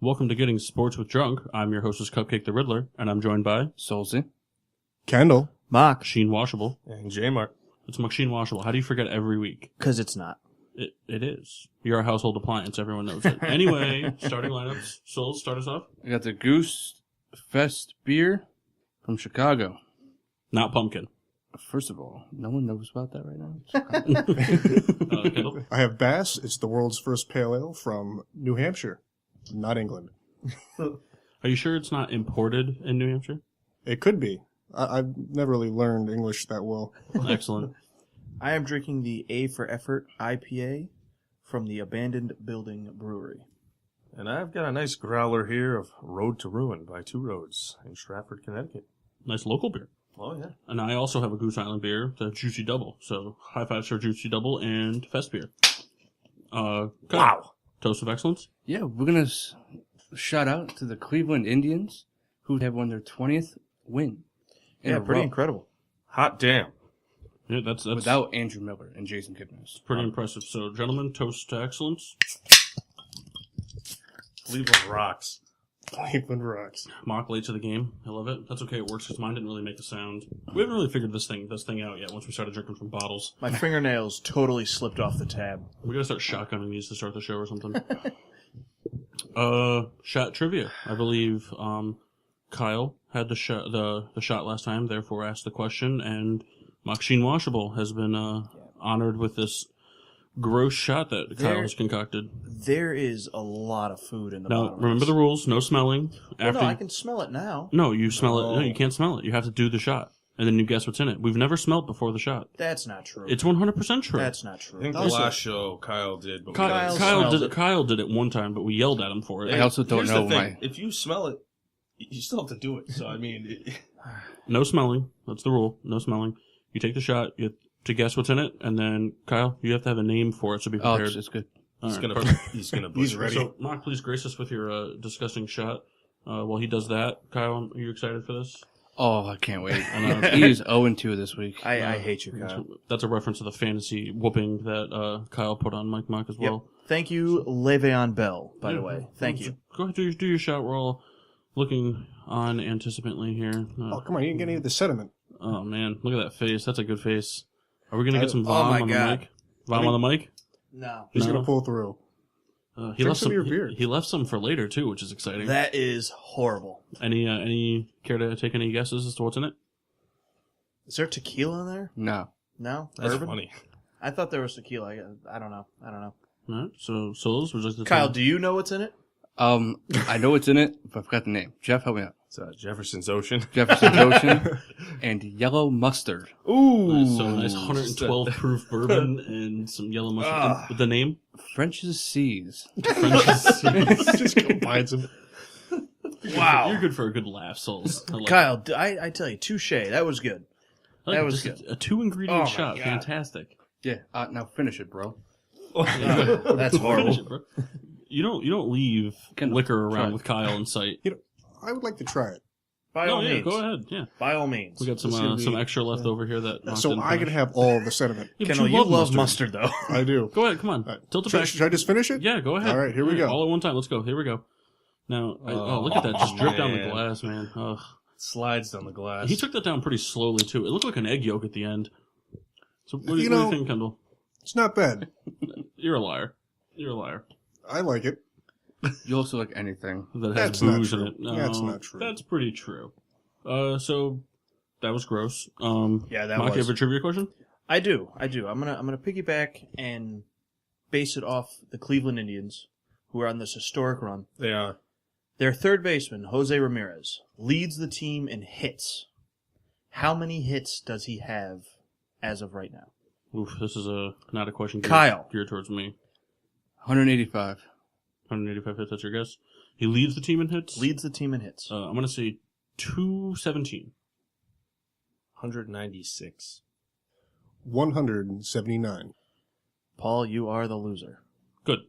Welcome to Getting Sports with Drunk. I'm your hostess, Cupcake the Riddler, and I'm joined by Solzy, Kendall, Machine Washable, and J-Mark. It's Machine Washable. How do you forget every week? because it's not. It is. You're a household appliance. Everyone knows it. Anyway, starting lineups. Souls, start us off. I got the Goose Fest beer from Chicago. Not pumpkin. First of all, no one knows about that right now. Kendall? I have Bass. It's the world's first pale ale from New Hampshire, not England. Are you sure it's not imported in New Hampshire? It could be. I've never really learned English that well. Excellent. I am drinking the A for Effort IPA from the Abandoned Building Brewery. And I've got a nice growler here of Road to Ruin by Two Roads in Stratford, Connecticut. Nice local beer. Oh, yeah. And I also have a Goose Island beer, the Juicy Double. So, high fives for Juicy Double and Fest beer. Wow. Toast of excellence. Yeah, we're going to shout out to the Cleveland Indians, who have won their 20th win. in a Pretty row incredible. Hot damn. Yeah, that's Without Andrew Miller and Jason Kipnis. pretty impressive. So, gentlemen, toast to excellence. Cleveland rocks. Cleveland rocks. Mock late to the game. I love it. That's okay. It works because mine didn't really make a sound. We haven't really figured this thing out yet. Once we started drinking from bottles, My fingernails totally slipped off the tab. we gotta start shotgunning these to start the show or something. Shot trivia. I believe Kyle had the shot last time, therefore asked the question, and Machine Washable has been honored with this gross shot that Kyle has concocted. There is a lot of food in the Now, bottom. of remember this. the rules: no smelling. Well, no, I can smell it now. No, you smell it. No, No. you can't smell it. You have to do the shot, and then you guess what's in it. We've never smelled before the shot. That's not true. It's 100% true. That's not I true. think the Also- last show Kyle did. But Kyle Kyle smelled did it one time, but we yelled at him for it. I also don't Here's know the thing. my... If you smell it, you still have to do it. So, I mean... No smelling. That's the rule. No smelling. You take the shot. You have to guess what's in it, and then Kyle, you have to have a name for it. So be Oh, prepared. it's good. All He's right, gonna perfect. he's gonna He's butcher ready. it. So, Mark, please grace us with your disgusting shot. While he does that, Kyle, are you excited for this? Oh, I can't wait. He is 0-2 this week. I hate you, Kyle. That's a reference to the fantasy whooping that Kyle put on Mike Mock as well. Thank you, Le'Veon Bell, by the way. Thank you. Go ahead, do your shot. We're all looking on anticipantly here. Oh, come on. You didn't get any of the sediment. Oh, man. Look at that face. That's a good face. Are we going to get some Oh, vom my on God. the mic? Vom on the mic? No. He's No. going to pull through. He Drink left some of your he- beer. He left some for later, too, which is exciting. That is horrible. Any care to take any guesses as to what's in it? Is there tequila in there? No. No? That's Bourbon? funny. I thought there was tequila. I don't know. All right. So those were just the Kyle, do you know what's in it? I know what's in it, but I forgot the name. Jeff, help me out. It's Jefferson's Ocean. Jefferson Ocean and yellow mustard. Ooh. So nice 112 proof bourbon and some yellow mustard. With the name? French's Seas. Just combines them. Wow. You're good for a good laugh, Souls. I like Kyle, I tell you, touche. That was good. I like that it. was Just good. a 2-ingredient Oh, my shot. God. Fantastic. Yeah, now finish it, bro. That's horrible. Finish it, bro. You don't leave Can- liquor around try. with Kyle in sight. I would like to try it. By No, all yeah, means. go ahead. Yeah, By all means. we got This is gonna some be- extra left over here that. Mark So didn't I can finish. have all the sediment. Yeah, but Kendall, you love mustard. mustard, though. I do. Go ahead, come on. All right. Tilt it Should, back. should I just finish it? Yeah, go ahead. All right, here we go. All at one time. Let's go. Here we go. Now, look at that. Just drip down the man. glass, man. Ugh. Slides down the glass. He took that down pretty slowly, too. It looked like an egg yolk at the end. So what do You you know- think, Kendall? It's not bad. You're a liar. You're a liar. I like it. You also like anything. That has That's not booze in true. it. No, That's not true. That's pretty true. So that was gross. Yeah, that Mark, you was. have a trivia question? I do. I'm gonna piggyback and base it off the Cleveland Indians, who are on this historic run. They are. Their third baseman, Jose Ramirez, leads the team in hits. How many hits does he have as of right now? Oof, this is not a question Kyle. geared towards me. 185. 185 hits, that's your guess? He leads the team in hits? Leads the team in hits. I'm going to say 217. 196. 179. Paul, you are the loser. Good.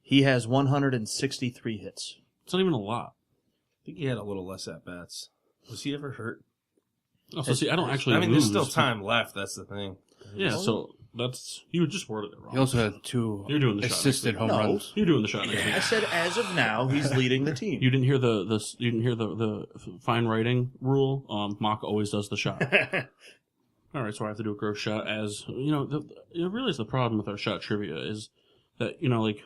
He has 163 hits. It's not even a lot. I think he had a little less at bats. Was he ever hurt? Also, see, I don't actually I mean, lose. there's still time left. That's the thing. Yeah, so You just worded it wrong. He also had 2 You're doing the shot assisted next home No. runs. You're doing the shot next I week. said as of now, he's leading the team. You didn't hear the fine writing rule. Mock always does the shot. All right, so I have to do a gross shot. As you know, it really is the problem with our shot trivia is that like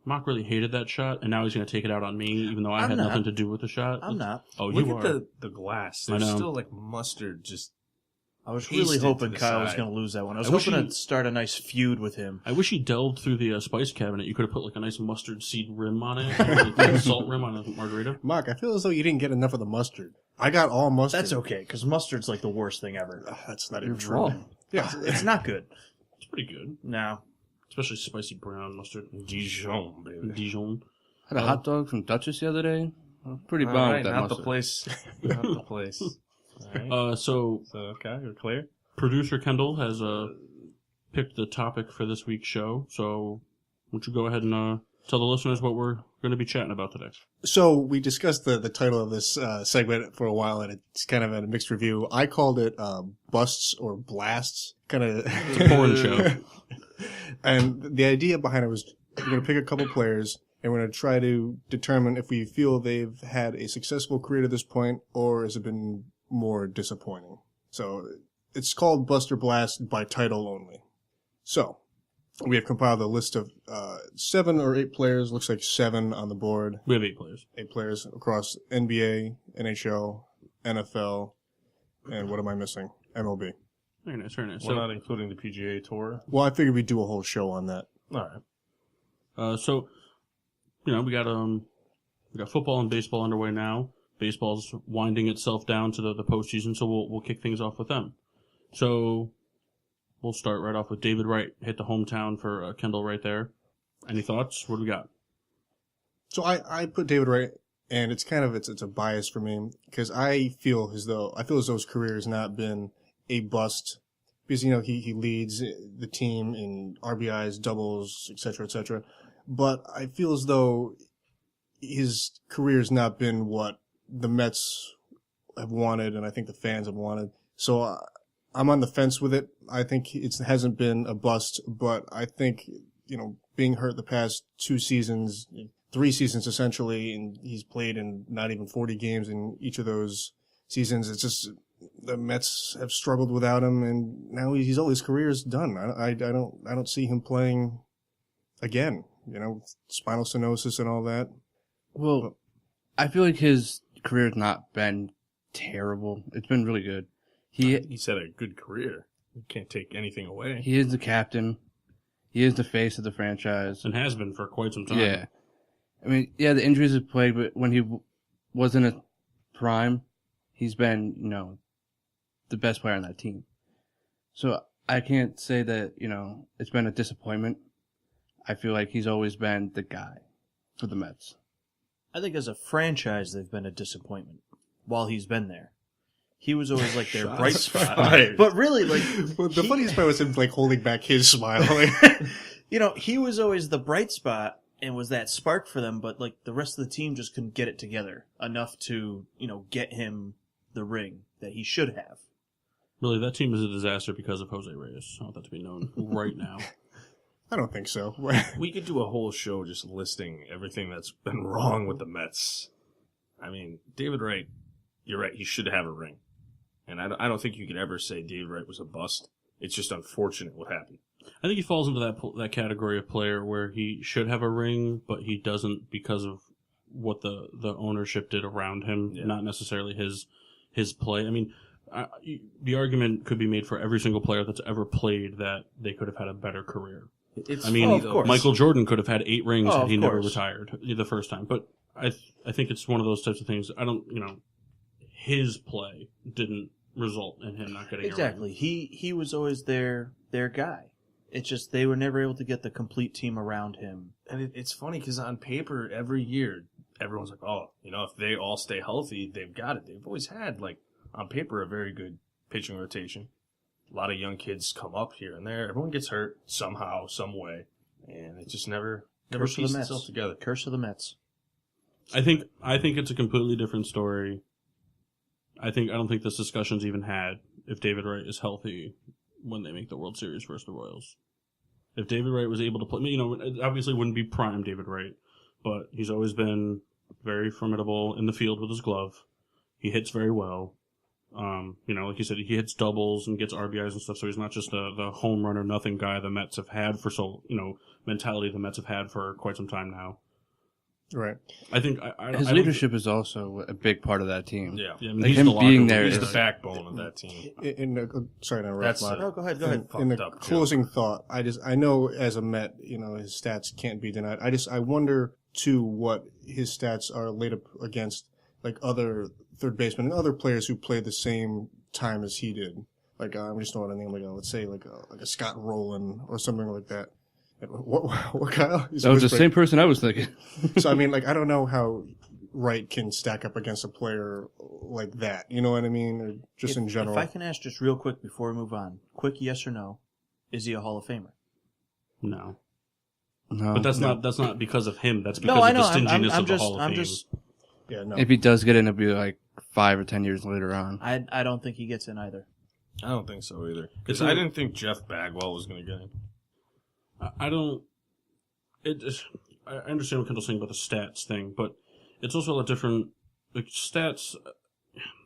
Mock really hated that shot, and now he's going to take it out on me, even though I I'm had not. nothing to do with the shot. I'm not. Oh, Look you at are. the glass. I There's know. still like mustard just. I was Pasted really to hoping the Kyle was side. going to lose that one. I was I wish hoping he- to start a nice feud with him. I wish he delved through the spice cabinet. You could have put like a nice mustard seed rim on it, like a salt rim on a margarita. Mark, I feel as though you didn't get enough of the mustard. I got all mustard. That's okay, because mustard's like the worst thing ever. That's not You're even true. wrong. Yeah. It's not good. It's pretty good, No. especially spicy brown mustard. Dijon, baby. Dijon. Had a hot dog from Duchess the other day. I'm pretty All bummed right, with that not mustard. the place. Not the place. All right. So So okay, you're clear. producer Kendall has picked the topic for this week's show. So why don't you go ahead and tell the listeners what we're going to be chatting about today? So we discussed the title of this segment for a while, and it's kind of a mixed review. I called it busts or blasts, kind of It's a porn show. And the idea behind it was we're going to pick a couple players, and we're going to try to determine if we feel they've had a successful career to this point, or has it been more disappointing. So it's called Bust or Blast by title only. So we have compiled a list of 7 or 8 players. Looks like 7 on the board. We have 8 players. 8 players across NBA, NHL, NFL, and what am I missing? MLB. Very nice, very nice. We're not including the PGA Tour. Well, I figured we'd do a whole show on that. All right. So we got football and baseball underway now. Baseball's winding itself down to the postseason, so we'll kick things off with them. So we'll start right off with David Wright. Hit the hometown for Kendall right there. Any thoughts? What do we got? So I put David Wright, and it's kind of it's a bias for me because I feel as though his career has not been a bust because he leads the team in RBIs, doubles, etc. But I feel as though his career has not been what the Mets have wanted, and I think the fans have wanted. So I'm on the fence with it. I think it hasn't been a bust, but I think being hurt the past 2 seasons. 3 seasons essentially, and he's played in not even 40 games in each of those seasons. It's just the Mets have struggled without him, and now he's all his career is done. I don't see him playing again. Spinal stenosis and all that. Well, I feel like his career has not been terrible. It's been really good. He's had a good career. You can't take anything away. He is the captain. He is the face of the franchise. And has been for quite some time. Yeah. I mean, yeah, the injuries have played, but when he was in a prime, he's been, the best player on that team. So I can't say that, it's been a disappointment. I feel like he's always been the guy for the Mets. I think as a franchise, they've been a disappointment while he's been there. He was always like their bright spot. fired. But really, like, Well, the funniest part was him holding back his smile. he was always the bright spot and was that spark for them, but like the rest of the team just couldn't get it together enough to, get him the ring that he should have. Really, that team is a disaster because of Jose Reyes. I want that to be known right now. I don't think so. We could do a whole show just listing everything that's been wrong with the Mets. I mean, David Wright, you're right. He should have a ring. And I don't think you could ever say David Wright was a bust. It's just unfortunate what happened. I think he falls into that category of player where he should have a ring, but he doesn't because of what the ownership did around him, not necessarily his play. I mean, the argument could be made for every single player that's ever played that they could have had a better career. It's I mean, of course. Michael Jordan could have had 8 rings Oh, and he of never course. retired the first time. But I think it's one of those types of things. I don't, his play didn't result in him not getting Exactly. He was always their guy. It's just they were never able to get the complete team around him. And it's funny because on paper, every year, everyone's like, oh, if they all stay healthy, they've got it. They've always had, on paper, a very good pitching rotation. A lot of young kids come up here and there. Everyone gets hurt somehow, some way. And it just never Curse of pieced the Mets. itself together. Curse of the Mets. I think it's a completely different story. I don't think this discussion's even had if David Wright is healthy when they make the World Series versus the Royals. If David Wright was able to play, it obviously wouldn't be prime David Wright, but he's always been very formidable in the field with his glove. He hits very well. Like you said, he hits doubles and gets RBIs and stuff, so he's not just the home run or nothing guy the Mets have had for mentality the Mets have had for quite some time now. Right. I think his leadership is also a big part of that team. Yeah. Like him being there, he's the backbone of that team. Sorry to interrupt. No, go ahead. In the closing thought, I know as a Met, his stats can't be denied. I wonder too what his stats are laid up against like other third basemen and other players who played the same time as he did. Like I'm just throwing a name, let's say like a Scott Rowland or something like that. What Kyle? That was the same person I was thinking. So, I don't know how Wright can stack up against a player like that. You know what I mean? Or just in general. If I can ask just real quick before we move on, quick yes or no, is he a Hall of Famer? No. No. But that's not because of him. That's because of the stinginess of the Hall of Fame. Yeah, no. If he does get in, it'll be like 5 or 10 years later on. I don't think he gets in either. I don't think so either. Because I didn't think Jeff Bagwell was going to get in. I don't. I understand what Kendall's saying about the stats thing, but it's also a lot different. Like stats,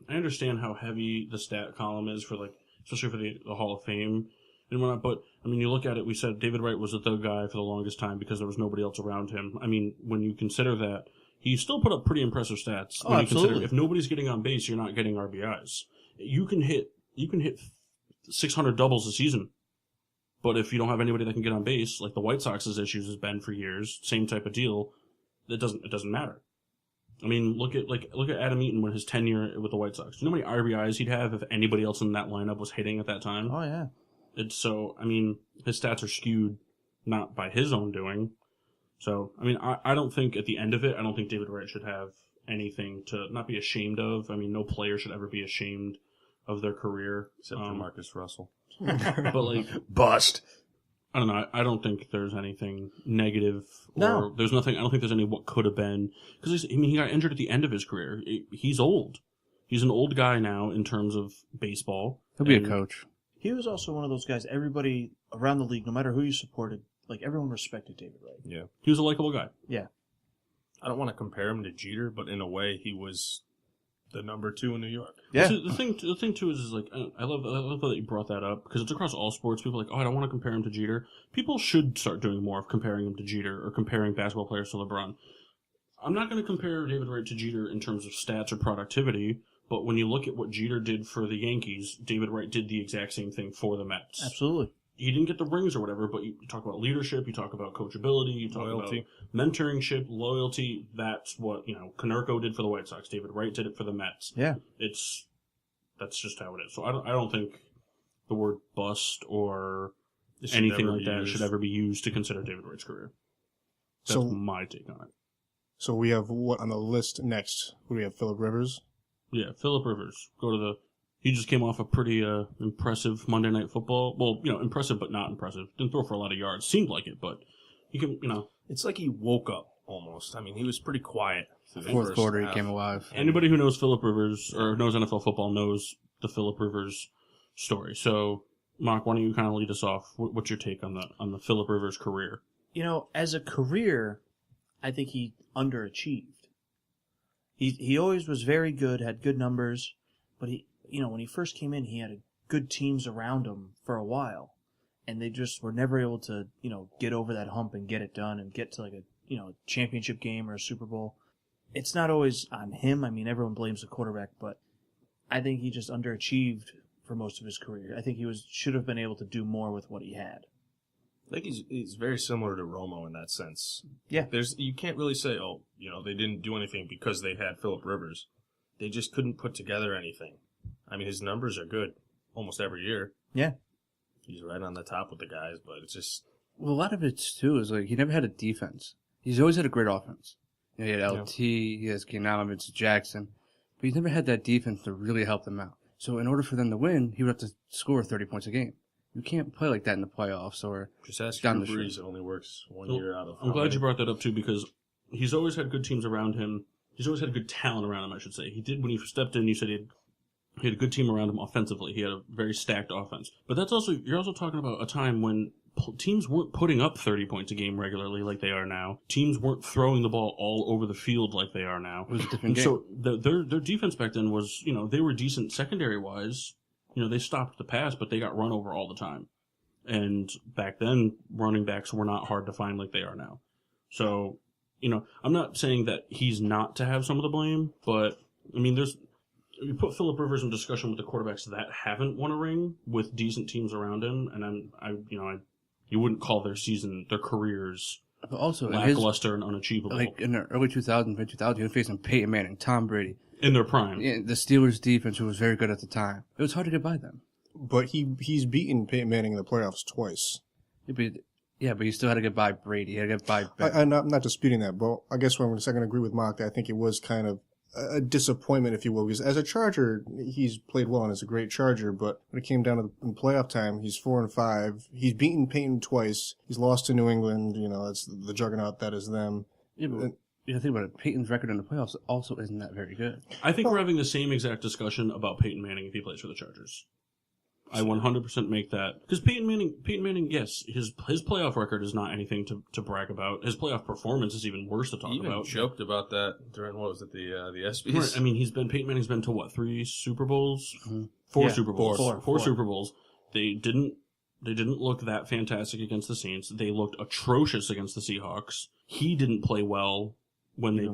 I understand how heavy the stat column is for especially for the Hall of Fame and whatnot. But you look at it. We said David Wright was the guy for the longest time because there was nobody else around him. When you consider that, he still put up pretty impressive stats. Oh, absolutely. You consider if nobody's getting on base, you're not getting RBIs. You can hit 600 doubles a season. But if you don't have anybody that can get on base, like the White Sox's issues has been for years, same type of deal, it doesn't matter. Look at Adam Eaton with his tenure with the White Sox. Do you know how many RBIs he'd have if anybody else in that lineup was hitting at that time? Oh yeah. His stats are skewed not by his own doing. So I don't think at the end of it, I don't think David Wright should have anything to not be ashamed of. No player should ever be ashamed of their career, except for Marcus Russell. But bust. I don't know. I don't think there's anything negative. There's nothing. I don't think there's any what could have been because he got injured at the end of his career. He's old. He's an old guy now in terms of baseball. He'll be a coach. He was also one of those guys. Everybody around the league, no matter who you supported, everyone respected David Wright. Yeah, he was a likable guy. Yeah. I don't want to compare him to Jeter, but in a way, he was the number 2 in New York. Yeah. So the thing too is I love that you brought that up because it's across all sports. People are like, I don't want to compare him to Jeter. People should start doing more of comparing him to Jeter or comparing basketball players to LeBron. I'm not going to compare David Wright to Jeter in terms of stats or productivity, but when you look at what Jeter did for the Yankees, David Wright did the exact same thing for the Mets. Absolutely. He didn't get the rings or whatever, but you talk about leadership, you talk about coachability, you talk about mentorship, loyalty. That's what, Konerko did for the White Sox. David Wright did it for the Mets. Yeah. That's just how it is. So I don't think the word bust or anything like that should ever be used to consider David Wright's career. That's my take on it. So we have what on the list next? We have Phillip Rivers. Yeah, Phillip Rivers. He just came off a pretty impressive Monday Night Football. Well, impressive but not impressive. Didn't throw for a lot of yards. Seemed like it, but he can, It's like he woke up almost. He was pretty quiet. Fourth quarter, he came alive. Anybody who knows Phillip Rivers or knows NFL football knows the Phillip Rivers story. So, Mark, why don't you kind of lead us off? What's your take on the Phillip Rivers career? As a career, I think he underachieved. He always was very good, had good numbers, but when he first came in, he had good teams around him for a while, and they just were never able to, get over that hump and get it done and get to a championship game or a Super Bowl. It's not always on him. Everyone blames the quarterback, but I think he just underachieved for most of his career. I think he should have been able to do more with what he had. I think he's very similar to Romo in that sense. Yeah. You can't really say, they didn't do anything because they had Phillip Rivers. They just couldn't put together anything. His numbers are good almost every year. Yeah. He's right on the top with the guys, but it's just... Well, a lot of it, too, is he never had a defense. He's always had a great offense. He had LT, he has Keenan, it's Jackson. But he's never had that defense to really help them out. So in order for them to win, he would have to score 30 points a game. You can't play like that in the playoffs or just ask down Drew the Brees. It only works one year out of... I'm glad you brought that up, too, because he's always had good teams around him. He's always had good talent around him, I should say. He did, when he stepped in, you said he had He had a good team around him offensively. He had a very stacked offense. But you're also talking about a time when teams weren't putting up 30 points a game regularly like they are now. Teams weren't throwing the ball all over the field like they are now. It was a different game. So their defense back then was, they were decent secondary wise. They stopped the pass, but they got run over all the time. And back then, running backs were not hard to find like they are now. So, I'm not saying that he's not to have some of the blame, but you put Phillip Rivers in discussion with the quarterbacks that haven't won a ring with decent teams around him, and you wouldn't call their careers But also, lackluster and unachievable. like in the early 2000s, he was facing Peyton Manning, Tom Brady. In their prime. Yeah, the Steelers' defense, who was very good at the time. It was hard to get by them. But he's beaten Peyton Manning in the playoffs twice. Yeah, but you still had to get by Brady. You had to get by Ben. I'm not disputing that, but I guess I'm going to agree with Mock that I think it was kind of a disappointment, if you will, because as a Charger, he's played well and is a great Charger, but when it came down to the playoff time, he's 4-5. He's beaten Peyton twice. He's lost to New England. It's the juggernaut that is them. Yeah, but think about it. Peyton's record in the playoffs also isn't that very good. I think we're having the same exact discussion about Peyton Manning if he plays for the Chargers. I 100% make that. Because Peyton Manning, yes, his playoff record is not anything to brag about. His playoff performance is even worse to talk Even about. Joked about that during, what was it, the ESPYs? Right. I mean, Peyton Manning's been to what, 3 Super Bowls? Mm-hmm. 4 Yeah, Super Bowls. four. Four Super Bowls. They didn't look that fantastic against the Saints. They looked atrocious against the Seahawks. He didn't play well when they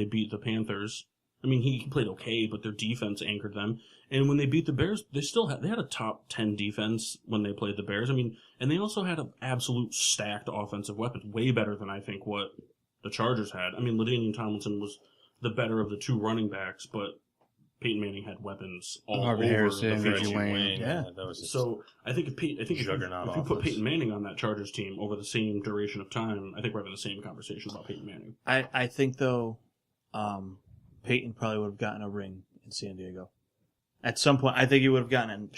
beat the Panthers. I mean, he played okay, but their defense anchored them. And when they beat the Bears, they had a top 10 defense when they played the Bears. I mean, and they also had an absolute stacked offensive weapons, way better than I think what the Chargers had. I mean, LaDainian Tomlinson was the better of the 2 running backs, but Peyton Manning had weapons all Marvin over Harrison, the Reggie field. Wayne. Yeah, that was just So I think if you put offense. Peyton Manning on that Chargers team over the same duration of time, I think we're having the same conversation about Peyton Manning. I think, though, Peyton probably would have gotten a ring in San Diego. At some point, I think he would have gotten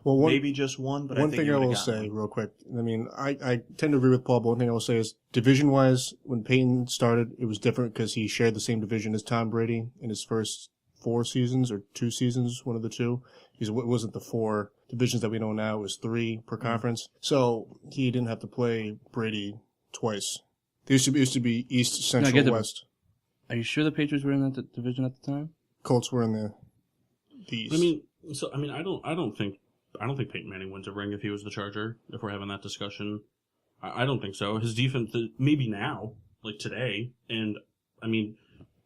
maybe just one, but I one think thing I will say real quick, I mean, I tend to agree with Paul, but one thing I will say is division-wise, when Peyton started, it was different because he shared the same division as Tom Brady in his first 4 seasons or 2 seasons, one of the two. It wasn't the 4 divisions that we know now, it was 3 per conference. So he didn't have to play Brady twice. It used to be East, Central, West. Are you sure the Patriots were in that division at the time? Colts were in the East. I don't think Peyton Manning wins a ring if he was the Charger. If we're having that discussion, I don't think so. His defense, maybe now, like today, and I mean,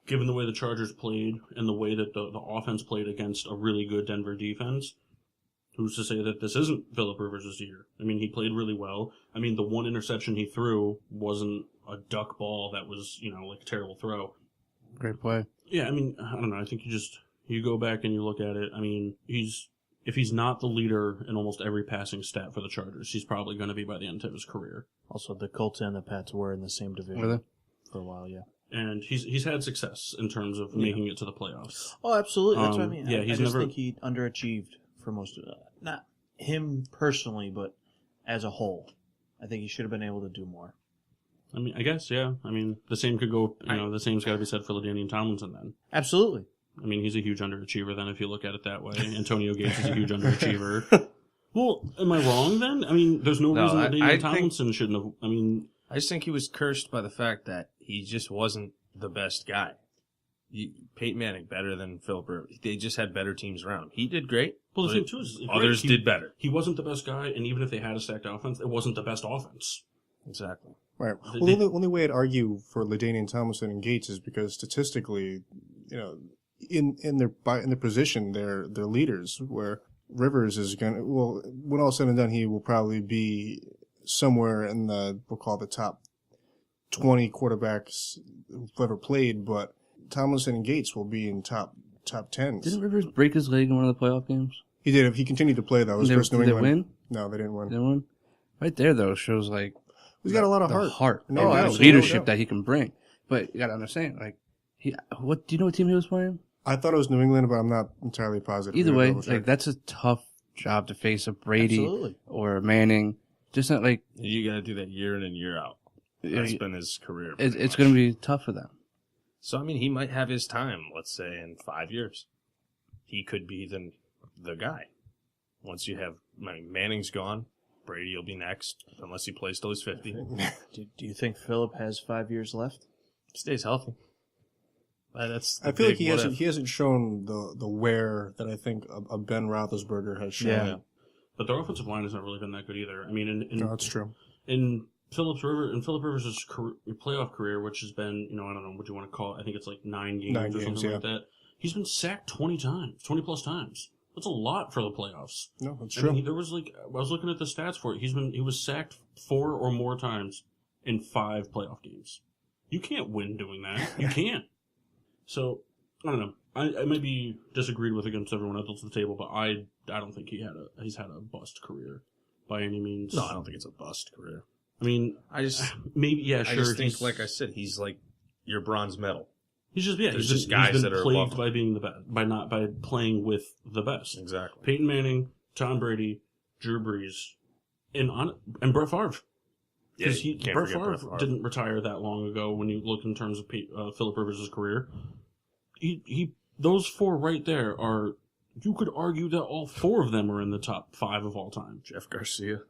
given the way the Chargers played and the way that the offense played against a really good Denver defense, who's to say that this isn't Phillip Rivers' year? I mean, he played really well. I mean, the one interception he threw wasn't a duck ball that was, like a terrible throw. Great play. Yeah, I mean, I don't know. I think you go back and you look at it. I mean, if he's not the leader in almost every passing stat for the Chargers, he's probably going to be by the end of his career. Also, the Colts and the Pats were in the same division Were they? for a while, yeah. And he's had success in terms of making it to the playoffs. Oh, absolutely. That's what I mean. Yeah, I just think he underachieved for most of it. Not him personally, but as a whole. I think he should have been able to do more. I mean, I guess, yeah. I mean, the same could go, the same's got to be said for LaDainian Tomlinson then. Absolutely. I mean, he's a huge underachiever then if you look at it that way. Antonio Gates is a huge underachiever. Well, am I wrong then? I mean, there's no reason that LaDainian Tomlinson shouldn't have. I mean, I just think he was cursed by the fact that he just wasn't the best guy. Peyton Manning better than Phillip Rivers. They just had better teams around him. He did great. Well, the thing too is others did better. He wasn't the best guy, and even if they had a stacked offense, it wasn't the best offense. Exactly. Right. Well, the only way I'd argue for LaDainian Tomlinson and Gates is because statistically, in their position, they're leaders. Where Rivers is going to, well, when all said and done, he will probably be somewhere in we'll call the top 20 quarterbacks who've ever played, but Tomlinson and Gates will be in top 10s. Didn't Rivers break his leg in one of the playoff games? He did. He continued to play, though. It was versus New England. Did they win? No, they didn't win. They didn't win? Right there, though, shows, he's got a lot of heart. No, leadership that he can bring. But you got to understand, do you know what team he was playing? I thought it was New England, but I'm not entirely positive. Either way, that's a tough job to face a Brady or a Manning. Just not you got to do that year in and year out. That's been his career. It's going to be tough for them. So, I mean, he might have his time, let's say, in 5 years. he could be the guy. Once you have Manning's gone, Brady will be next, unless he plays till he's 50. Do you think Phillip has 5 years left? Stays healthy. That's I feel like he hasn't shown the wear that I think a Ben Roethlisberger has shown. Yeah. But their offensive line has not really been that good either. I mean, No, that's true. in Philip Rivers' playoff career, which has been, I don't know what you want to call it. I think it's like 9 games or something like that. He's been sacked 20 plus times. That's a lot for the playoffs. No, that's true. I mean, there was I was looking at the stats for it. He was sacked 4 or more times in 5 playoff games. You can't win doing that. You can't. So I don't know. I may be disagreed with against everyone else at the table, but I don't think he's had a bust career by any means. No, I don't think it's a bust career. I mean, I just maybe sure. I just think, like I said, he's like your bronze medal. He's just There's just guys he's that been are plagued above by being the best, by playing with the best. Exactly. Peyton Manning, Tom Brady, Drew Brees, and Brett Favre. Yeah, Because you can't Brett forget Favre Brett Favre. didn't retire that long ago. When you look in terms of Philip Rivers' career, he those 4 right there are. You could argue that all 4 of them are in the top 5 of all time. Jeff Garcia.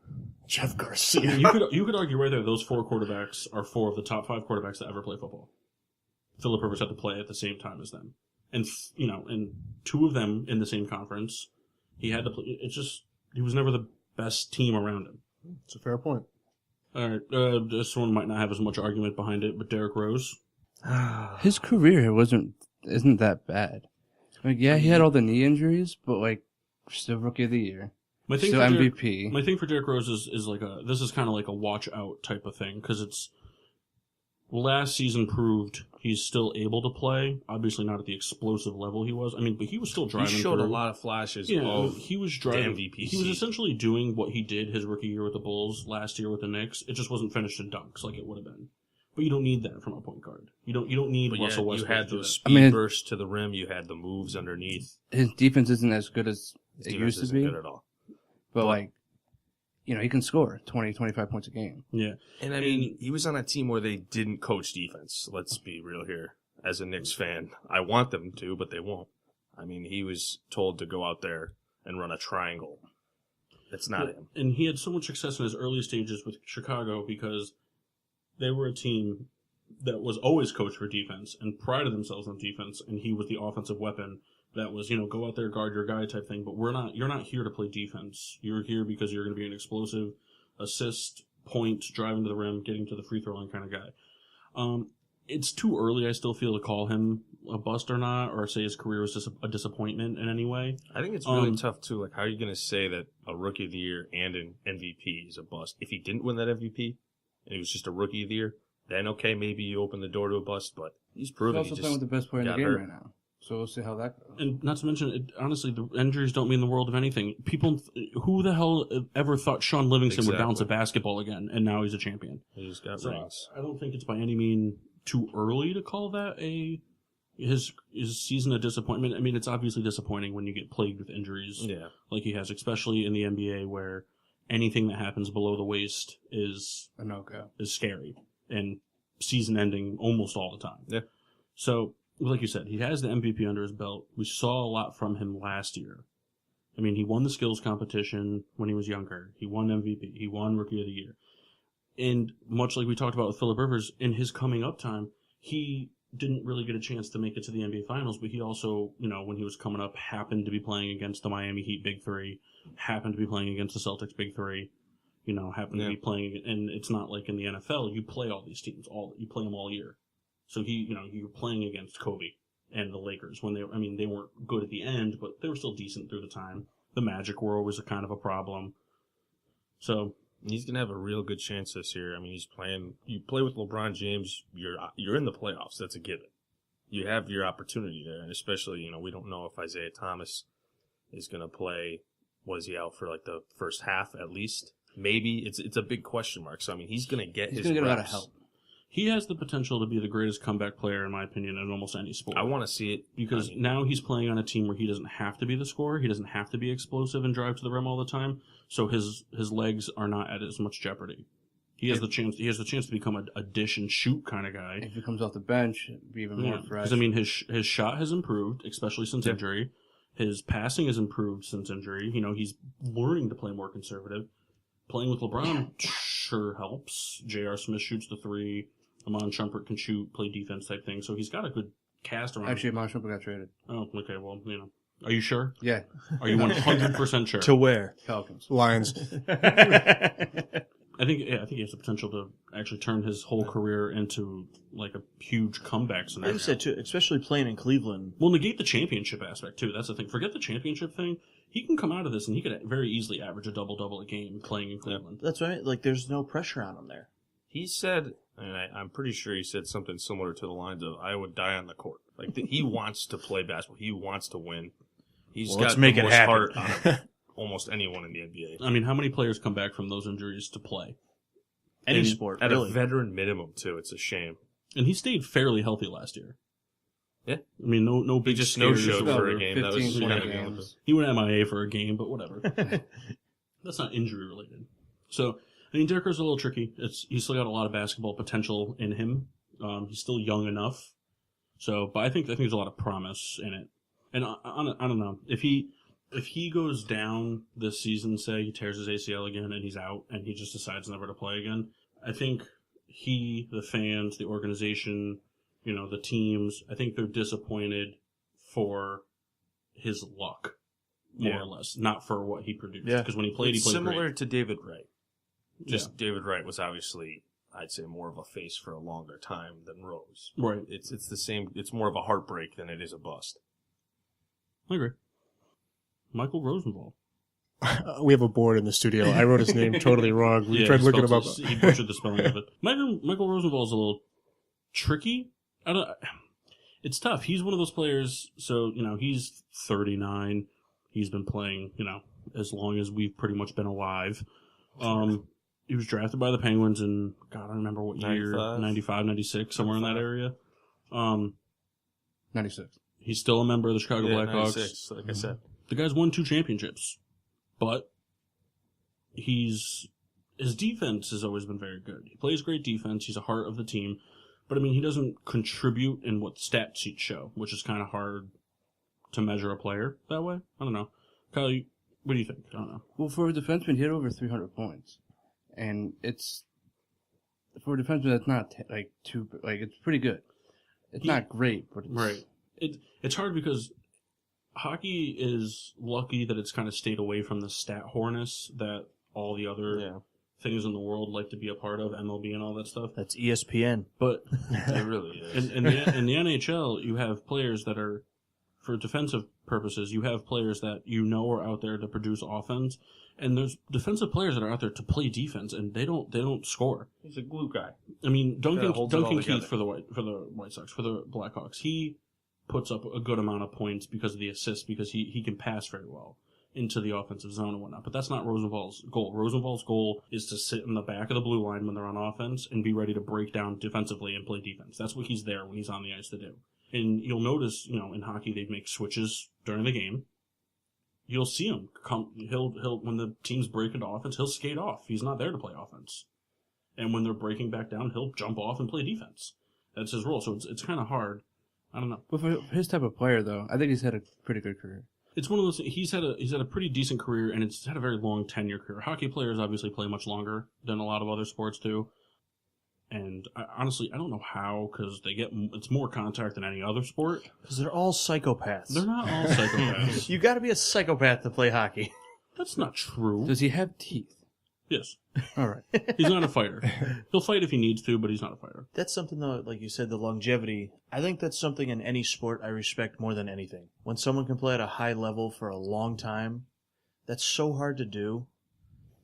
You could argue right there those 4 quarterbacks are 4 of the top 5 quarterbacks that ever play football. Philip Rivers had to play at the same time as them, and and 2 of them in the same conference. He had to play. It's just he was never the best team around him. It's a fair point. All right, this one might not have as much argument behind it, but Derrick Rose. His career isn't that bad. Like, yeah, he had all the knee injuries, but like, still rookie of the year, still MVP. My thing for Derrick Rose is like this is kind of like a watch out type of thing because it's last season proved he's still able to play. Obviously not at the explosive level he was. I mean, but he was still driving. He showed through. a lot of flashes. Yeah, of he was driving. MVP He was essentially doing what he did his rookie year with the Bulls, last year with the Knicks. It just wasn't finished in dunks like it would have been. But you don't need that from a point guard. You don't need But Russell yeah, Westbrook. you had to do those that. speed bursts to the rim. You had the moves underneath. His defense isn't as good as His it defense used to isn't be, good at all. but like, he can score 20, 25 points a game. Yeah, And I mean, he was on a team where they didn't coach defense. Let's be real here. As a Knicks fan, I want them to, but they won't. I mean, he was told to go out there and run a triangle. That's not him. And he had so much success in his early stages with Chicago because they were a team that was always coached for defense and prided themselves on defense, and he was the offensive weapon that was, go out there, guard your guy type thing. But you're not here to play defense. You're here because you're going to be an explosive assist, point, driving to the rim, getting to the free throw line kind of guy. It's too early, I still feel, to call him a bust or not, or say his career was just a disappointment in any way. I think it's really tough, too. Like, how are you going to say that a Rookie of the Year and an MVP is a bust? If he didn't win that MVP, and he was just a Rookie of the Year, then okay, maybe you open the door to a bust, but he's proven He's also playing with the best player in the game right now. So we'll see how that goes. And not to mention, honestly, the injuries don't mean the world of anything. People, who the hell ever thought Sean Livingston would bounce a basketball again, and now he's a champion? He's got So, rings. I don't think it's by any means too early to call that his season a disappointment. I mean, it's obviously disappointing when you get plagued with injuries like he has, especially in the NBA where anything that happens below the waist is A no-go. is scary and season ending almost all the time. Yeah. So, like you said, he has the MVP under his belt. We saw a lot from him last year. I mean, he won the skills competition when he was younger. He won MVP. He won Rookie of the Year. And much like we talked about with Phillip Rivers, in his coming up time, he didn't really get a chance to make it to the NBA Finals, but he also, when he was coming up, happened to be playing against the Miami Heat Big Three, happened to be playing against the Celtics Big Three, happened to be playing, and it's not like in the NFL, you play all these teams, you play them all year. So you're playing against Kobe and the Lakers when they weren't good at the end, but they were still decent through the time. The Magic were always a kind of a problem. So he's gonna have a real good chance this year. I mean, you play with LeBron James, you're in the playoffs. That's a given. You have your opportunity there, and especially, we don't know if Isaiah Thomas is gonna play. Was he out for like the first half at least? Maybe it's a big question mark. So I mean, he's gonna get He's his going to get a lot of reps. help. he has the potential to be the greatest comeback player, in my opinion, in almost any sport. I want to see it. Because now he's playing on a team where he doesn't have to be the scorer. He doesn't have to be explosive and drive to the rim all the time. So his legs are not at as much jeopardy. He has the chance. He has the chance to become a dish and shoot kind of guy. If he comes off the bench, it'd be even more fresh. Because his shot has improved, especially since injury, His passing has improved since injury. He's learning to play more conservative. Playing with LeBron sure helps. J.R. Smith shoots the three. Amon Shumpert can shoot, play defense type thing. So he's got a good cast around. Actually, Amon Shumpert got traded. Oh, okay. Well, Are you sure? Yeah. Are you 100% sure? To where? Pelicans. Lions. I think he has the potential to actually turn his whole career into like a huge comeback scenario. Like you said, too, especially playing in Cleveland. We'll negate the championship aspect too. That's the thing. Forget the championship thing. He can come out of this and he could very easily average a double-double a game playing in Cleveland. That's right. Like, there's no pressure on him there. He said, and I'm pretty sure he said something similar to the lines of, I would die on the court. Like, he wants to play basketball. He wants to win. He's got let's make the it most happen. heart out of almost anyone in the NBA. I mean, how many players come back from those injuries to play? Any And sport, At really. a veteran minimum, too. It's a shame. And he stayed fairly healthy last year. Yeah. I mean, no He big just scares no-showed or for whatever. a game. That was 15, 20 kind of games. He went MIA for a game, but whatever. That's not injury related. So, I mean, Derek Rose's a little tricky. He's still got a lot of basketball potential in him. He's still young enough. So, but I think there's a lot of promise in it. And I don't know if he goes down this season, say he tears his ACL again and he's out and he just decides never to play again. I think he, the fans, the organization, the teams, I think they're disappointed for his luck, more or less, not for what he produced. Yeah. Because when he played, It's he played similar great. to David Wright. Yeah. David Wright was obviously, I'd say, more of a face for a longer time than Rose. Right. It's the same. It's more of a heartbreak than it is a bust. I agree. Michael Rosenthal. We have a board in the studio. I wrote his name totally wrong. We tried he looking him up. spelled he butchered the spelling of it. Michael Rosenthal is a little tricky. It's tough. He's one of those players. So he's 39. He's been playing as long as we've pretty much been alive. He was drafted by the Penguins in God, I don't remember what year, 95, 96, somewhere in that area. 96. He's still a member of the Chicago Blackhawks. 96, like I said. The guy's won 2 championships, but his defense has always been very good. He plays great defense. He's a heart of the team. But, I mean, he doesn't contribute in what stat sheets show, which is kind of hard to measure a player that way. I don't know. Kyle, what do you think? I don't know. Well, for a defenseman, he had over 300 points. And it's, for a defenseman, that's not, it's pretty good. It's not great, but it's... Right. It's hard because hockey is lucky that it's kind of stayed away from the stat whoreness that all the other things in the world like to be a part of, MLB and all that stuff. That's ESPN. But It really is. in the NHL, you have players that are, for defensive purposes, you have players that are out there to produce offense, and there's defensive players that are out there to play defense, and they don't score. He's a glue guy. I mean, Duncan holds it all Keith together. for the White Sox, for the Blackhawks, he puts up a good amount of points because of the assists, because he can pass very well into the offensive zone and whatnot. But that's not Rosenthal's goal. Rosenthal's goal is to sit in the back of the blue line when they're on offense and be ready to break down defensively and play defense. That's what he's there when he's on the ice to do. And you'll notice, in hockey, they make switches during the game. You'll see him come. He'll when the teams break into offense, he'll skate off. He's not there to play offense. And when they're breaking back down, he'll jump off and play defense. That's his role. So it's kind of hard. I don't know. But for his type of player, though, I think he's had a pretty good career. It's one of those. He's had a pretty decent career, and it's had a very long tenure career. Hockey players obviously play much longer than a lot of other sports do. And honestly, I don't know how, because it's more contact than any other sport. Because they're all psychopaths. They're not all psychopaths. You got to be a psychopath to play hockey. That's not true. Does he have teeth? Yes. All right. He's not a fighter. He'll fight if he needs to, but he's not a fighter. That's something, though, like you said, the longevity. I think that's something in any sport I respect more than anything. When someone can play at a high level for a long time, that's so hard to do.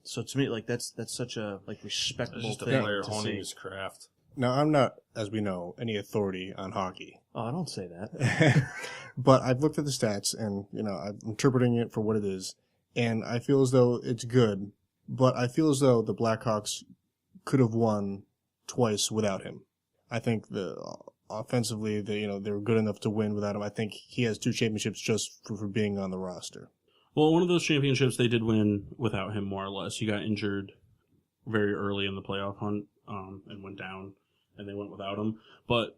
So to me, that's such a respectable It's just a thing player to honing see. his craft. Now, I'm not, as we know, any authority on hockey. Oh, I don't say that. But I've looked at the stats and, I'm interpreting it for what it is. And I feel as though it's good, but I feel as though the Blackhawks could have won twice without him. I think offensively, they were good enough to win without him. I think he has 2 championships just for being on the roster. Well, one of those championships they did win without him, more or less. He got injured very early in the playoff hunt and went down, and they went without him. But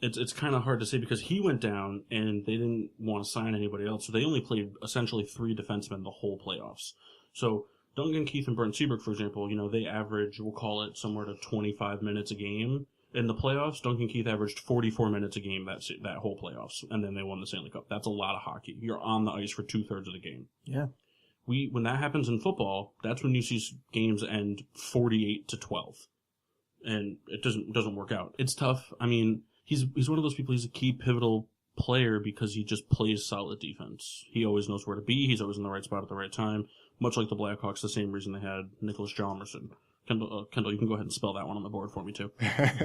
it's kind of hard to say because he went down and they didn't want to sign anybody else, so they only played essentially 3 defensemen the whole playoffs. So Duncan Keith and Brent Seabrook, for example, they average, we'll call it somewhere to 25 minutes a game. In the playoffs, Duncan Keith averaged 44 minutes a game that whole playoffs, and then they won the Stanley Cup. That's a lot of hockey. You're on the ice for 2/3 of the game. Yeah. When that happens in football, that's when you see games end 48-12, and it doesn't work out. It's tough. I mean, he's one of those people. He's a key pivotal player because he just plays solid defense. He always knows where to be. He's always in the right spot at the right time. Much like the Blackhawks, the same reason they had Nicholas Hjalmarsson. Kendall, you can go ahead and spell that one on the board for me too.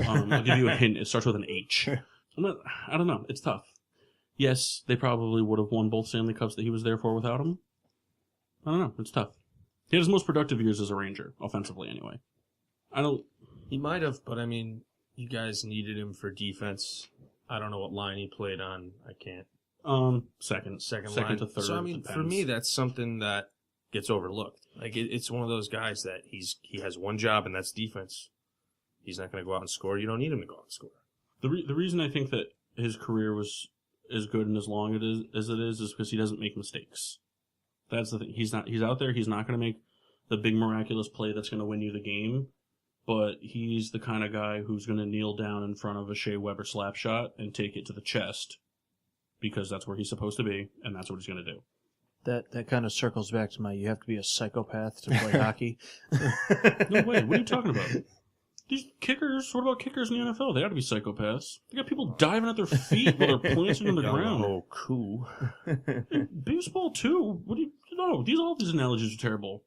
I'll give you a hint. It starts with an H. I don't know. It's tough. Yes, they probably would have won both Stanley Cups that he was there for without him. I don't know. It's tough. He had his most productive years as a Ranger, offensively anyway. He might have, but I mean, you guys needed him for defense. I don't know what line he played on. I can't. Second line to third. So I mean, depends. for me, that's something that gets overlooked. Like it's one of those guys that he has one job and that's defense. He's not going to go out and score. You don't need him to go out and score. The reason I think that his career was as good and as long as it is because he doesn't make mistakes. That's the thing. He's out there. He's not going to make the big miraculous play that's going to win you the game. But he's the kind of guy who's going to kneel down in front of a Shea Weber slap shot and take it to the chest because that's where he's supposed to be, and that's what he's going to do. That kind of circles back to you have to be a psychopath to play hockey. No way. What are you talking about? These kickers, what about kickers in the NFL? They ought to be psychopaths. They got people diving at their feet while they're planting on the ground. Oh, cool. Baseball, too. What do you know? All these analogies are terrible.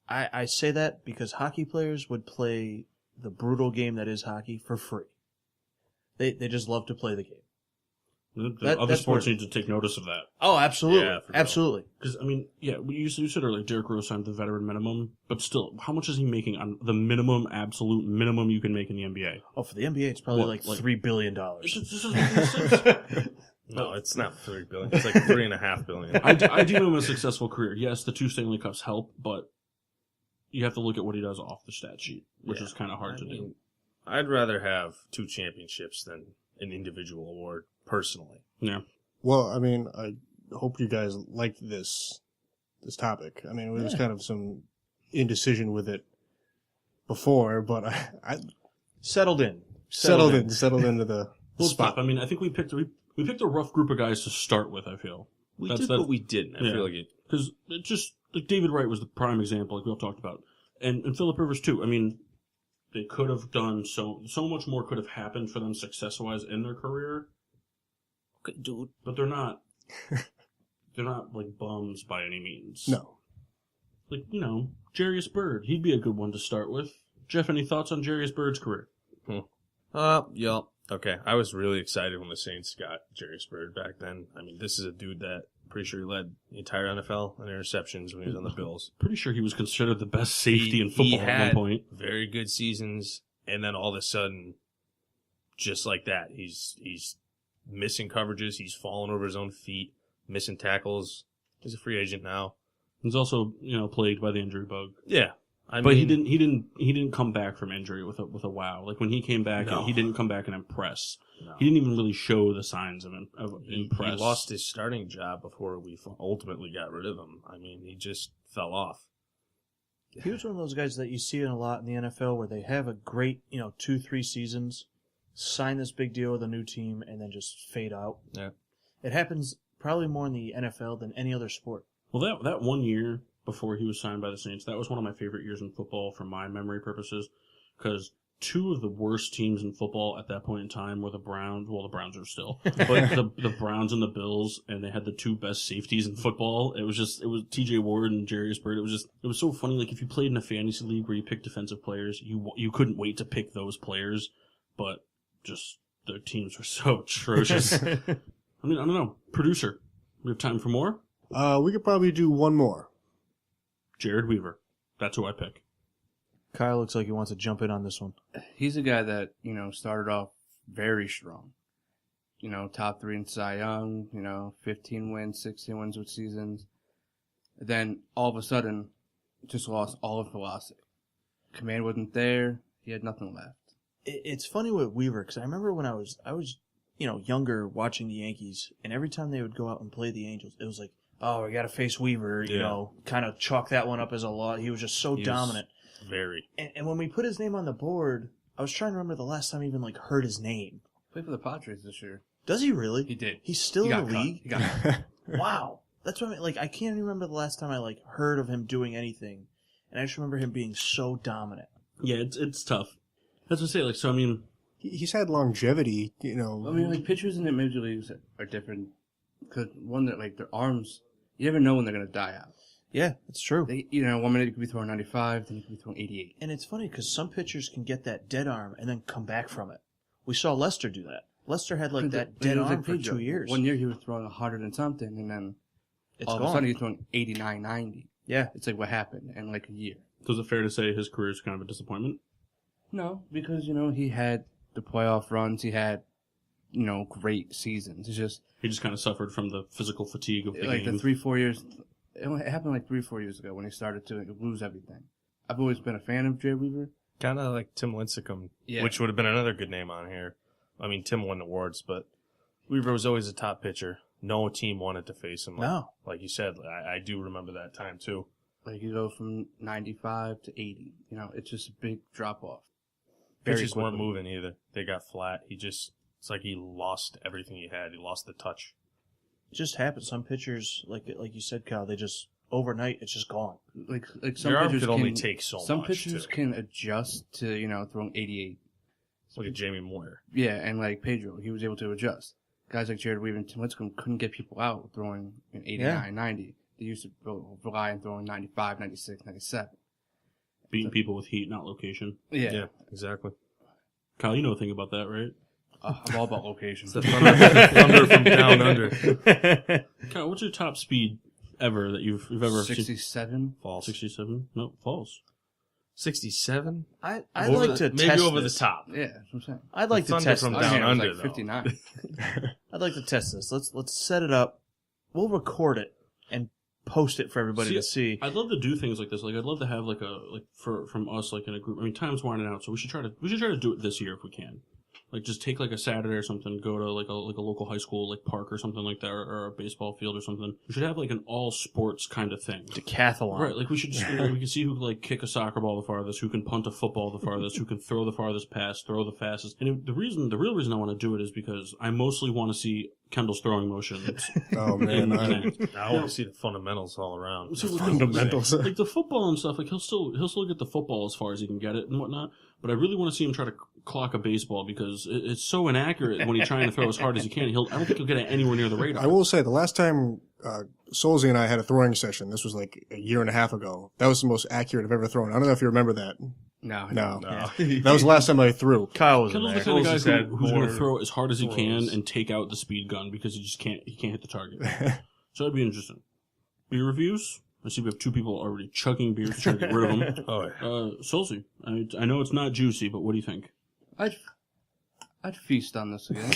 I say that because hockey players would play the brutal game that is hockey for free. They just love to play the game. Other sports need to take notice of that. Oh, absolutely. Yeah, absolutely. Because, I mean, yeah, you said earlier, Derrick Rose signed the veteran minimum, but still, how much is he making on the minimum, absolute minimum you can make in the NBA? Oh, for the NBA, it's probably like $3 billion. This doesn't make any sense. No, it's not $3 billion. It's like $3.5 billion. I deem him a successful career. Yes, the 2 Stanley Cups help, but you have to look at what he does off the stat sheet, which is kind of hard to do. I'd rather have 2 championships than an individual award, personally. Yeah. Well, I mean, I hope you guys liked this topic. I mean, there was kind of some indecision with it before, but I settled into the Well, spot. tough. I mean, I think we picked a rough group of guys to start with. I feel We did, but we didn't. I feel like it because it just like David Wright was the prime example, like we all talked about, and Phillip Rivers too. I mean, they could have done so much more could have happened for them success wise in their career. Okay, dude. But they're not. They're not like bums by any means. No. Like Jarius Byrd, he'd be a good one to start with. Jeff, any thoughts on Jarius Bird's career? Yeah. Okay. I was really excited when the Saints got Jarius Byrd back then. I mean, this is a dude that pretty sure he led the entire NFL in interceptions when he was on the Bills. Pretty sure he was considered the best safety in football at one point. Very good seasons, and then all of a sudden, just like that, he's missing coverages. He's falling over his own feet, missing tackles. He's a free agent now. He's also plagued by the injury bug. Yeah. But he didn't come back from injury with a wow. Like when he came back, No. he didn't come back and impress. No. He didn't even really show the signs of impress. He lost his starting job before we ultimately got rid of him. I mean, he just fell off. He was one of those guys that you see in a lot in the NFL where they have a great, 2-3 seasons, sign this big deal with a new team, and then just fade out. Yeah. It happens probably more in the NFL than any other sport. Well, that 1 year before he was signed by the Saints, that was one of my favorite years in football for my memory purposes, because 2 of the worst teams in football at that point in time were the Browns. Well, the Browns are still, but the Browns and the Bills, and they had the 2 best safeties in football. It was T.J. Ward and Jarius Byrd. It was so funny. Like if you played in a fantasy league where you picked defensive players, you couldn't wait to pick those players, but just their teams were so atrocious. I mean, I don't know. Producer, we have time for more? We could probably do one more. Jared Weaver. That's who I pick. Kyle looks like he wants to jump in on this one. He's a guy that, started off very strong. Top 3 in Cy Young, 15 wins, 16 wins with seasons. Then all of a sudden, just lost all of velocity. Command wasn't there. He had nothing left. It's funny with Weaver because I remember when I was younger watching the Yankees, and every time they would go out and play the Angels, it was like, oh, we got to face Weaver. Kind of chalk that one up as a lot. He was just so dominant. Very. And when we put his name on the board, I was trying to remember the last time I even heard his name. Played for the Padres this year. Does he really? He did. He's still in the league. He got cut. Wow, that's what I mean. I can't even remember the last time I heard of him doing anything, and I just remember him being so dominant. Yeah, it's tough. That's what I say. So I mean, he's had longevity. I mean, pitchers in the major leagues are different because one that their arms, you never know when they're gonna die out. Yeah, it's true. 1 minute you could be throwing 95, then you could be throwing 88. And it's funny because some pitchers can get that dead arm and then come back from it. We saw Lester do that. Lester had that dead arm for 2 years. 1 year he was throwing 100 and something, and then all of a sudden he's throwing 89, 90. Yeah. It's what happened in a year. So is it fair to say his career is kind of a disappointment? No, because, he had the playoff runs, he had, great seasons. It's just... He just kind of suffered from the physical fatigue of the game. The 3-4 years... It happened 3-4 years ago when he started to lose everything. I've always been a fan of Jay Weaver. Kind of like Tim Lincecum, which would have been another good name on here. I mean, Tim won awards, but Weaver was always a top pitcher. No team wanted to face him. Like you said, I do remember that time, too. You go from 95 to 80. It's just a big drop-off. Pitches weren't moving either. They got flat. It's like he lost everything he had. He lost the touch. It just happens. Some pitchers, like you said, Kyle, they just overnight it's just gone. Some Your arm pitchers could only take so much. Some pitchers can adjust to throwing 88. Look at Jamie Moyer. Yeah, and Pedro, he was able to adjust. Guys like Jared Weaver and Tim Lincecum couldn't get people out throwing 89, 90. They used to rely on throwing 95, 96, 97. Beating people with heat, not location. Yeah, exactly. Kyle, you know a thing about that, right? I'm all about location. It's the thunder from down under. Kyle, what's your top speed ever that you've ever 67? False. 67? No, false. 67? I'd like to maybe test over this. the top. Yeah, that's what I'm saying. I'd like to Thunder test from this. down I was under, 59. I'd like to test this. Let's set it up. We'll record it and post it for everybody to see. I'd love to do things like this. I'd love to have from us in a group. I mean, time's winding out, so we should try to do it this year if we can. Just take a Saturday or something, go to a local high school park or something like that, or a baseball field or something. We should have an all sports kind of thing. Decathlon. Right, we should just we can see who can kick a soccer ball the farthest, who can punt a football the farthest, who can throw the farthest pass, throw the fastest. And the real reason I want to do it is because I mostly want to see Kendall's throwing motions. Oh man, I want to see the fundamentals all around. fundamentals. The football and stuff, he'll still get the football as far as he can get it and whatnot. But I really want to see him try to clock a baseball because it's so inaccurate when he's trying to throw as hard as he can. I don't think he'll get it anywhere near the radar. I will say the last time Solzy and I had a throwing session, this was a year and a half ago. That was the most accurate I've ever thrown. I don't know if you remember that. No. That was the last time I threw. Kyle was Kendall's the kind of guy who's going to throw as hard as he can and take out the speed gun because he can't hit the target. So that'd be interesting. Beer reviews. I see we have two people already chugging beers to try to get rid of them. Oh, yeah. Solzy, I know it's not juicy, but what do you think? I'd feast on this again.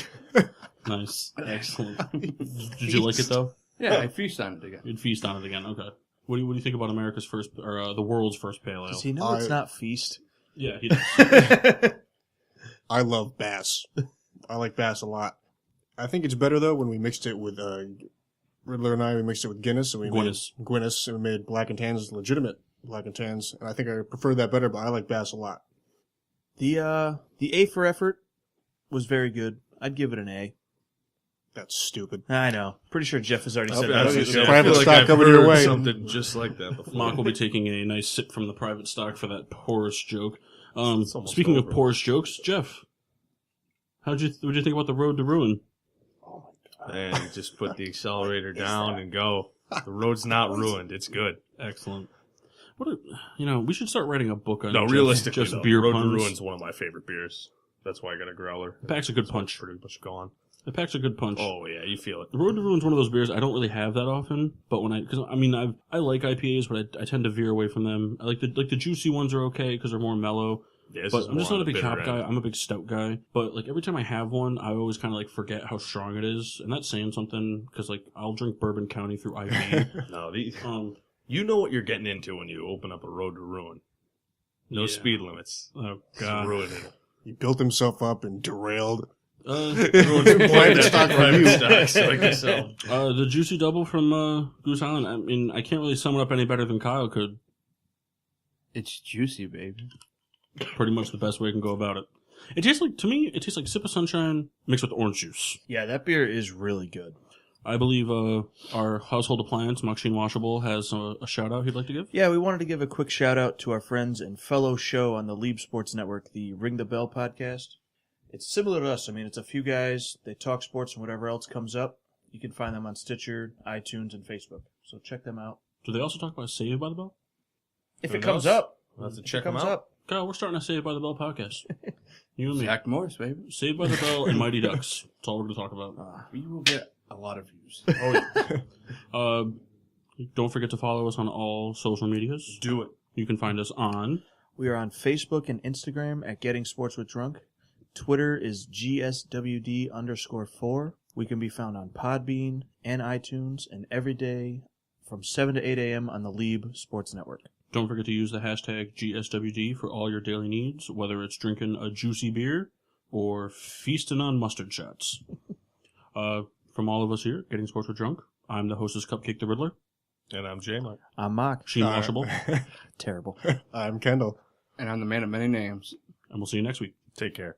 Nice. Excellent. Did you like it, though? Yeah, I'd feast on it again. You'd feast on it again, okay. What do you think about America's first, or the world's first pale ale? Does he know it's not feast? Yeah, he does. I love Bass. I like Bass a lot. I think it's better, though, when we mixed it with... Riddler and we mixed it with Guinness, and we made Guinness, and we made Black and Tans legitimate Black and Tans, and I think I prefer that better, but I like Bass a lot. The A for effort was very good. I'd give it an A. That's stupid. I know. Pretty sure Jeff has already said I that. private stock I've coming your heard way. something just like that before. Mark will be taking a nice sip from the private stock for that porous joke. almost Speaking over. of porous jokes, Jeff, what'd you think about the Road to Ruin? And you just put the accelerator down and go. The road's not ruined. It's good. Excellent. We should start writing a book on Realistically, just though, beer Road puns. to Ruin's one of my favorite beers. That's why I got a growler. It packs a good punch. Pretty much gone. It packs a good punch. Oh, yeah, you feel it. The Road to Ruin's one of those beers I don't really have that often, but I like IPAs, but I tend to veer away from them. I like the juicy ones are okay because they're more mellow. Yeah, but I'm just not a big bitter hop end. guy. I'm a big stout guy. But every time I have one, I always kind of forget how strong it is, and that's saying something because I'll drink Bourbon County through IPA. No, you know what you're getting into when you open up a Road to Ruin. No speed limits. Oh It's god. ruining it. He built himself up and derailed. Private stock so I can sell. The juicy double from Goose Island. I mean, I can't really sum it up any better than Kyle could. It's juicy, baby. Pretty much the best way I can go about it. It tastes like, to me, it tastes like a sip of sunshine mixed with orange juice. Yeah, that beer is really good. I believe our household appliance, Machine Washable, has a shout out he'd like to give. Yeah, we wanted to give a quick shout out to our friends and fellow show on the Lieb Sports Network, the Ring the Bell podcast. It's similar to us. I mean, it's a few guys. They talk sports and whatever else comes up. You can find them on Stitcher, iTunes, and Facebook. So check them out. Do they also talk about Saved by the Bell? If Who it comes knows? up. We'll have to If it check them comes out. up. Kyle, we're starting a Saved by the Bell podcast. You and me. Zach Morris, baby. Saved by the Bell and Mighty Ducks. That's all we're going to talk about. We will get a lot of views. Oh, yeah. Don't forget to follow us on all social medias. Do it. You can find us on... We are on Facebook and Instagram at Getting Sports with Drunk. Twitter is GSWD_4. We can be found on Podbean and iTunes and every day from 7 to 8 a.m. on the Lieb Sports Network. Don't forget to use the hashtag GSWD for all your daily needs, whether it's drinking a juicy beer or feasting on mustard shots. From all of us here, Getting Sports with Drunk, I'm the hostess, Cupcake the Riddler. And I'm J-Mike. I'm Mock. Sheen Washable. Terrible. I'm Kendall. And I'm the man of many names. And we'll see you next week. Take care.